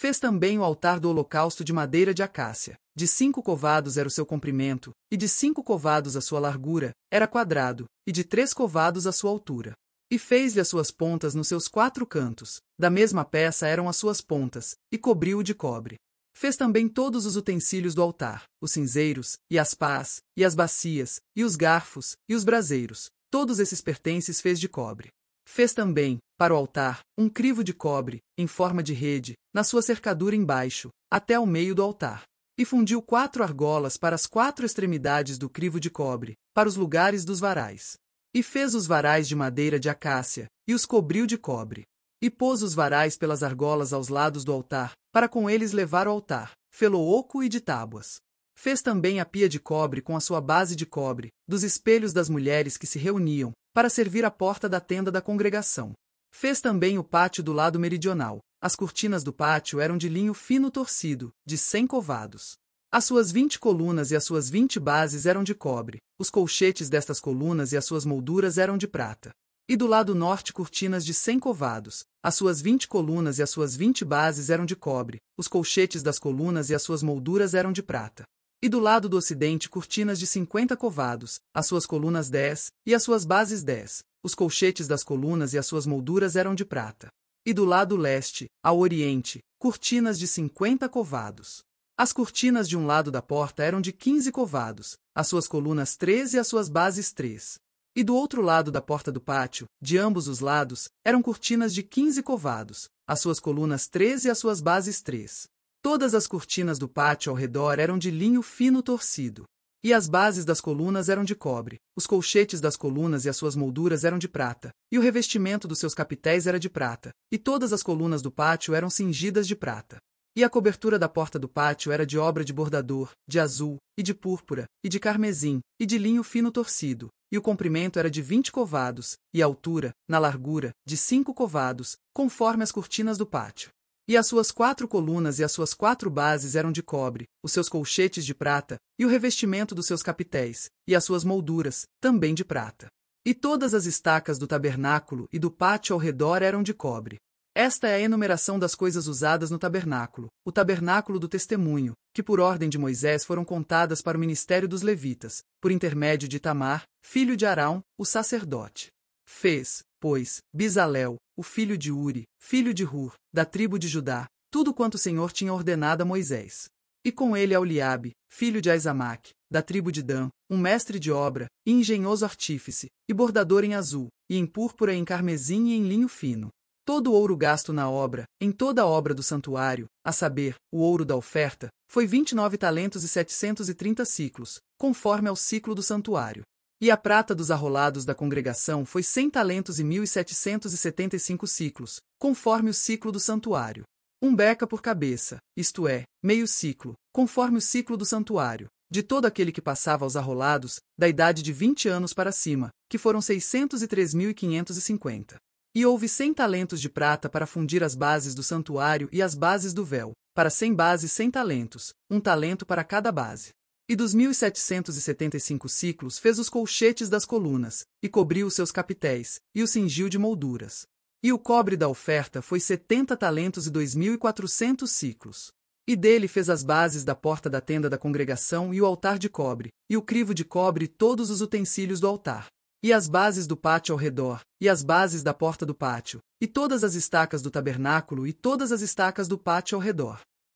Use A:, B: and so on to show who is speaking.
A: Fez também o altar do holocausto de madeira de acácia. De 5 covados era o seu comprimento, e de 5 covados a sua largura, era quadrado, e de 3 covados a sua altura. E fez-lhe as suas pontas nos seus 4 cantos, da mesma peça eram as suas pontas, e cobriu-o de cobre. Fez também todos os utensílios do altar, os cinzeiros, e as pás, e as bacias, e os garfos, e os braseiros, todos esses pertences fez de cobre. Fez também, para o altar, um crivo de cobre, em forma de rede, na sua cercadura embaixo, até ao meio do altar. E fundiu 4 argolas para as 4 extremidades do crivo de cobre, para os lugares dos varais. E fez os varais de madeira de acácia, e os cobriu de cobre. E pôs os varais pelas argolas aos lados do altar, para com eles levar o altar, fê-lo oco e de tábuas. Fez também a pia de cobre com a sua base de cobre, dos espelhos das mulheres que se reuniam, para servir a porta da tenda da congregação. Fez também o pátio do lado meridional. As cortinas do pátio eram de linho fino torcido, de 100 covados. As suas 20 colunas e as suas 20 bases eram de cobre, os colchetes destas colunas e as suas molduras eram de prata. E do lado norte cortinas de 100 covados, as suas 20 colunas e as suas 20 bases eram de cobre, os colchetes das colunas e as suas molduras eram de prata. E do lado do ocidente cortinas de 50 covados, as suas colunas 10, e as suas bases 10, os colchetes das colunas e as suas molduras eram de prata. E do lado leste, ao oriente, cortinas de 50 covados. As cortinas de um lado da porta eram de 15 covados, as suas colunas 3 e as suas bases 3. E do outro lado da porta do pátio, de ambos os lados, eram cortinas de 15 covados, as suas colunas 3 e as suas bases 3. Todas as cortinas do pátio ao redor eram de linho fino torcido. E as bases das colunas eram de cobre, os colchetes das colunas e as suas molduras eram de prata, e o revestimento dos seus capitéis era de prata, e todas as colunas do pátio eram cingidas de prata. E a cobertura da porta do pátio era de obra de bordador, de azul, e de púrpura, e de carmesim, e de linho fino torcido, e o comprimento era de 20 covados, e a altura, na largura, de 5 covados, conforme as cortinas do pátio. E as suas 4 colunas e as suas 4 bases eram de cobre, os seus colchetes de prata, e o revestimento dos seus capitéis, e as suas molduras, também de prata. E todas as estacas do tabernáculo e do pátio ao redor eram de cobre. Esta é a enumeração das coisas usadas no tabernáculo, o tabernáculo do testemunho, que por ordem de Moisés foram contadas para o ministério dos levitas, por intermédio de Itamar, filho de Arão, o sacerdote. Fez, pois, Bezalel, o filho de Uri, filho de Hur, da tribo de Judá, tudo quanto o Senhor tinha ordenado a Moisés. E com ele Aholiabe, filho de Aizamaque, da tribo de Dan, um mestre de obra, e engenhoso artífice, e bordador em azul, e em púrpura e em carmesim e em linho fino. Todo o ouro gasto na obra, em toda a obra do santuário, a saber, o ouro da oferta, foi 29 talentos e 730 siclos, conforme ao ciclo do santuário. E a prata dos arrolados da congregação foi 100 talentos e 1.775 siclos, conforme o ciclo do santuário. 1 beca por cabeça, isto é, meio ciclo, conforme o ciclo do santuário, de todo aquele que passava aos arrolados, da idade de 20 anos para cima, que foram 603.550. E houve 100 talentos de prata para fundir as bases do santuário e as bases do véu, para 100 bases 100 talentos, 1 talento para cada base. E dos 1.775 siclos fez os colchetes das colunas, e cobriu os seus capitéis, e os cingiu de molduras. E o cobre da oferta foi 70 talentos e 2.400 siclos. E dele fez as bases da porta da tenda da congregação e o altar de cobre, e o crivo de cobre e todos os utensílios do altar. E as bases do pátio ao redor, e as bases da porta do pátio, e todas as estacas do tabernáculo e todas as estacas do pátio ao redor.